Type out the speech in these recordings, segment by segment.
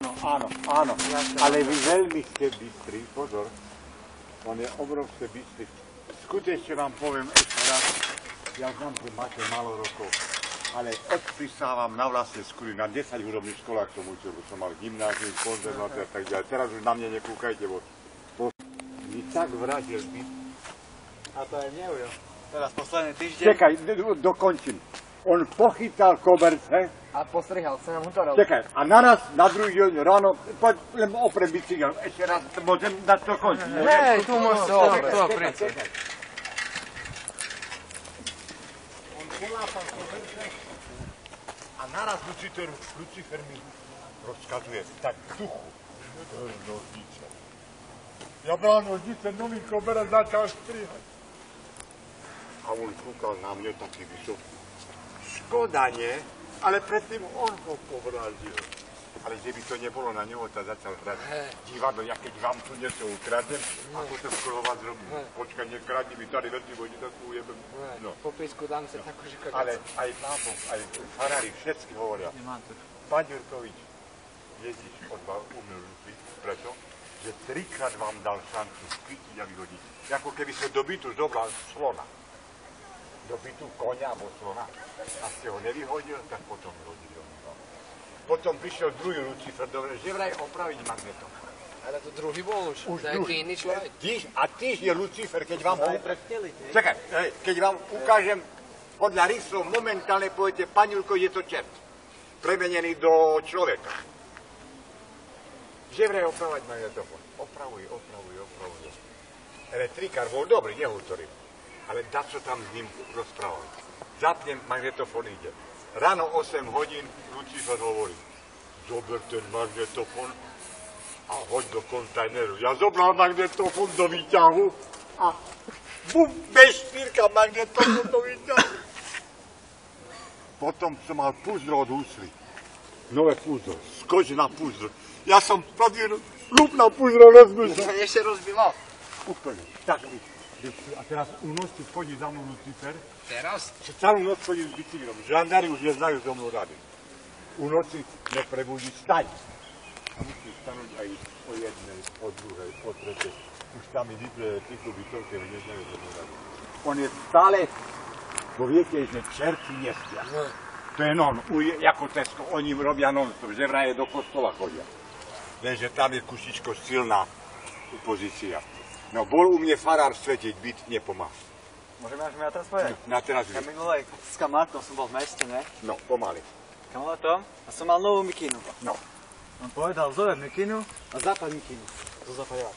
No, áno, áno, ale vy veľmi ste bystrí, pozor, on je obrovské bystrý. Skutečne vám poviem ešte raz, ja znam, že máte málo rokov, ale odprisávam na vlastné skúry, na 10 hudobných školách som učil, bo som mal gymnázium, konzervatórium a tak ďalej. Teraz už na mne nekúkajte, bo mi tak vrátil byt. A to aj neujo. Teraz posledný týždeň. Čekaj, dokončím. On pochytal koberce. A postrihal sa nám hutorov. Čakaj, a naraz na druhý deň ráno, poď len oprem bicykel, ešte raz, môžem dať to končiť. Hej, tu môžeš to oprieť. On polápal koberce a naraz Lucifer mi rozkazuje, tak v duchu, nožnice. Ja bral nožnice, nový koberec začal strihať. A on kúkal na mňa taký vysoký. Škoda, nie? Ale predtým on ho povraždil. Ale že by to nebolo na neho, tak začal hrať divadlo. Ja keď vám tu niečo ukradnem, a potom skoro vás robím. Počkaj, nekradni mi tady veci, bo to tu ujebem. No. Po písku dám sa takú žikoľ. Ale aj pápov, aj farári, všetci hovoria. Pán Ďurkovič, Ježiš od vás umil ľudí, preto, že 3-krát vám dal šancu chytiť a vyhodiť. Ako keby sa do bytu zobral slona. Do bytu konia alebo slona. A ste ho nevyhodil, tak potom vyhodil. Potom prišiel druhý Lucifer, dobre, že vraj opraviť magnetom. Ale to druhý bol už. To je iný človek. A týž je Lucifer, keď vám ho... Čakaj, keď vám ukážem podľa rysov, momentálne poviete, Paňulko, je to čert. Premenený do človeka. Že vraj opravať magnetofón. Opravuj. Elektrikár bol dobrý, nehutoril. Ale dačo tam s ním rozprával. Zapnem, magnetofón ide. Ráno 8 hodín Lucifer hovorí, zober ten magnetofón a hoď do kontajneru. Ja zobral magnetofón do výťahu a bum, bez špírka magnetofón do výťahu. Potom som mal púzdro od úsly. Nové púzdro, skoč na púzdro. Ja som podvíril, lup na púzdro, rozbil som. Ešte rozbilo. Úplne, tak. A teraz u noci chodí za mnou Lucifer. Teraz? Celú noc chodí s bicyklom. Žandári už neznajú so mnou rady. U noci neprebudí, staň. A musí stanoť aj o jednej, o druhej, o tretej. Už tam je ticho bytovke, neznajú so mnou rady. On je stále, bo viete, že čerti nespia. To je ako Tesko, oni robia non-stop, že vraj do kostola chodia. Lenže tam je kušičko silná pozícia. No, bol u mne farár svetiť, byt nepomáha. Môžeme až mi ja teraz povedať? Na teraz Ja minulej s kamarátom som bol v meste, ne? No, pomaly. Kamarátom a som mal novú mikinu. No. On povedal, zober mikinu a zapad mikinu. To zapadila.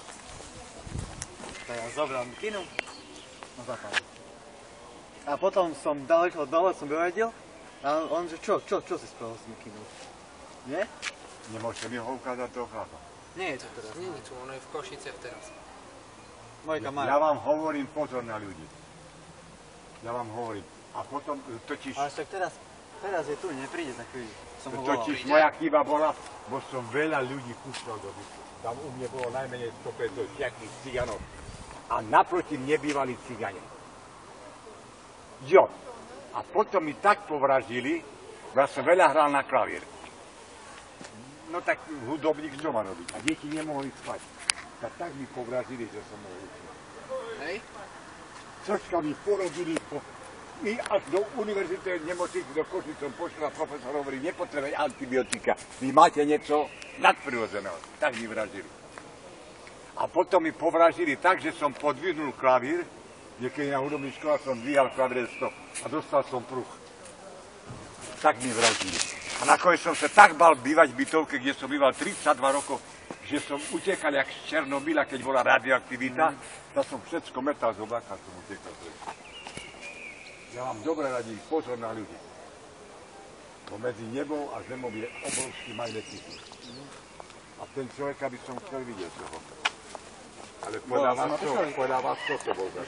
Tak ja zobral mikinu a zapadil. A potom som dal rýchlo dole, som vyvedil a on že čo si spravil s mikinou? Nie? Nemôžete mi ho ukázať toho chlapa. Nie je to teraz. Nie je tu, ono je v Košiciach teraz. Môj kamarát. Ja vám hovorím pozor na ľudí. Ja vám hovorím. A potom totiž... Ale však teraz je tu, nepríde za chvíľu. Som ho volal. Totiž moja chyba bola, bo som veľa ľudí púšťal do bytu. Tam u mne bolo najmenej 150 všetkých ciganov. A naproti mne bývali cigani. Jo. A potom mi tak povraždili, že ja som veľa hral na klavír. No tak hudobník čo má robiť? A deti nemohli spať. Tak mi povraždili, že som mohol učiť. Hej? Troška mi porobili, my až do univerzity nemocnice do Košic som pošiel a profesor hovorí, nepotrebuje antibiotika, vy máte niečo nadprirodzeného. Tak mi vraždili. A potom mi povraždili tak, že som podvihnul klavír, niekedy na hudobných školách som dvíhal klavír a dostal som pruch. Tak mi vraždili. A nakoniec som sa tak bal bývať v bytovke, kde som býval 32 rokov, že som utekal jak z Černobyla, keď bola radioaktivita, tak som všetko metal z oblaka, som utekal. Ja vám dobre radím, pozor na ľudí. Bo medzi nebou a zemou je obrovský magnetizmus. A ten človeka by som chcel vidieť toho. Ale podľa vás to bol za.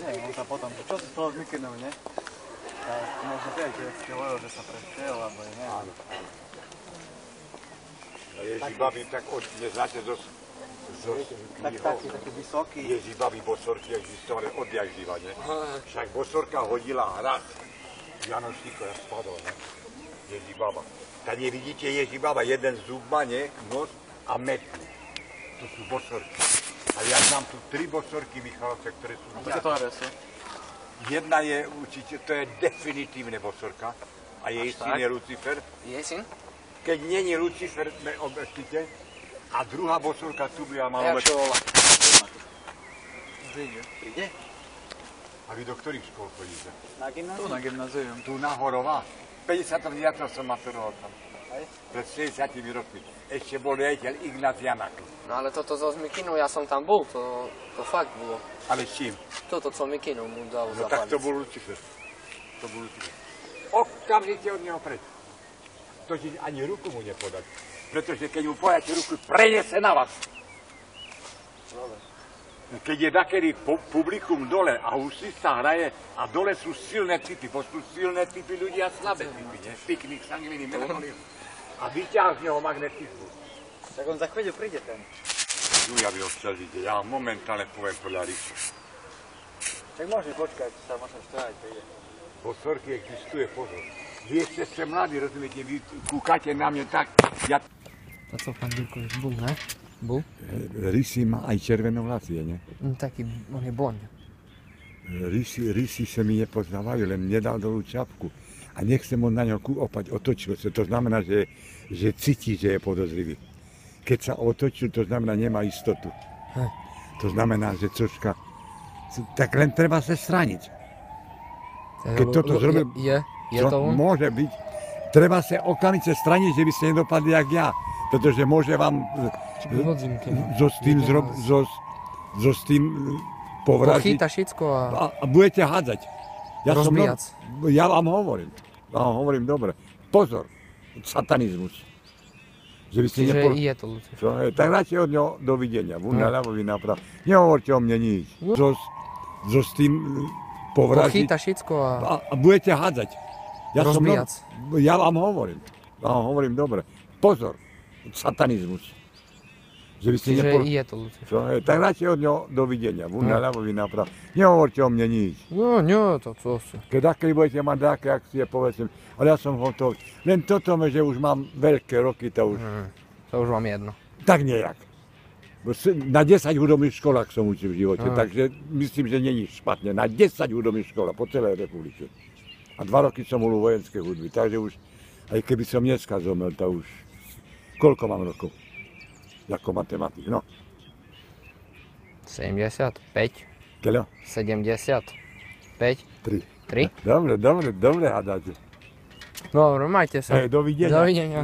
Nie, on sa potom, čo si z toho zmikenou, ne? Možno priateľské hovoril, že sa prešiel, alebo je, ne? Áno. Ježibabi, tak neznáte zo taký vysoký. Ježibabi bosorky existovali odjak živa, ne? Však bosorka hodila hrat Janošníko, ja spadol, ne? Ježibaba. Tady vidíte Ježibaba, jeden zub má, nie? Nos a metku. To sú bosorky. Ale ja mám tu 3 bosorky Michalovce, ktoré sú sú? Jedna je určite, to je definitívne bosorka. A jej syn je Lucifer. Je syn? Keď není Lucifer, obectite. A druhá bosorka tu by ja mal Jak sa volá? Príde? A vy do ktorých škôl chodíte? Na gymnázium? Tu na gymnázium. Tu na Horová. 59. som maturoval tam. Hej. Pred 60 rokmi. Ešte bol riaditeľ Ignác Janak. No ale toto zo Mikinu, ja som tam bol, to fakt bolo. Ale s čím? Toto, co Mikinu mu dal No zapaliť. tak to bol Lucifer. To bol Lucifer. Okamžite od neho preč. Totiž ani ruku mu nepodať. Pretože keď mu podáte ruku, prenese na vás. Keď je takedy publikum dole a husista hraje a dole sú silné typy, bo sú silné typy ľudí a slabé typy, ne? Piknik, sangviny, melancholia. A vyťahne ho magnetizmu. Tak on za chvíľu príde ten. Julia, vy ho chceli, ja momentálne poviem podľa Ríša. Tak môžeš počkať, sa môžeš stojať, príde. Bosorky existuje, pozor. Vy ešte ste mladí, rozumiete, vy kúkate na mňa tak, ja... A co pan Bilkovič, bol, ne? Bol? Rysy má aj červenovlacie, ne? Taký, on je blond. Rysy sa mi nepoznávajú, len mne dal dolu čapku. A nechcem on na ňo opať, otočil sa. To znamená, že cíti, že je podozrivý. Keď sa otočil, to znamená, nemá istotu. To znamená, že troška... Tak len treba sa straniť. Keď toto zrobil... Je to on? Môže byť. Treba sa okamžite straniť, že by ste nedopadli jak ja. Pretože môže vám so s tým povražiť. Pochyta všetko a... A budete hádzať. Rozbíjať. Ja vám hovorím dobre. Pozor, satanizmus. Že by ste Čiže je to Lucifer. Tak radšej od neho dovidenia. Vy naľavo, vy napravo. Nehovorte o mne nič. So s tým povražiť. Pochyta všetko a... A budete hádzať. Rozbíjať. Ja vám hovorím dobre. Pozor, satanizmus. Že by ste Čiže je to Lucifer. Tak radšej od neho dovidenia. Vy naľavo, vy napravo. Nehovorte o mne nič. No, nie, to co si. Keď budete mať také akcie, povedzme, ale ja som hotový. Len toto, že už mám veľké roky, to už... To už mám jedno. Tak nejak. Na 10 hudobných školách som učil v živote, takže myslím, že není špatne. Na 10 hudobných školách po celej republike. A 2 roky som bol u vojenskej hudby, takže už, aj keby som dneska zomel, to už... Koľko mám rokov? Ako matematik, no. 75. Keľo? 75. 3. 3? Dobre, hádáte. Dobre, majte sa. Dovidenia. Dovidenia.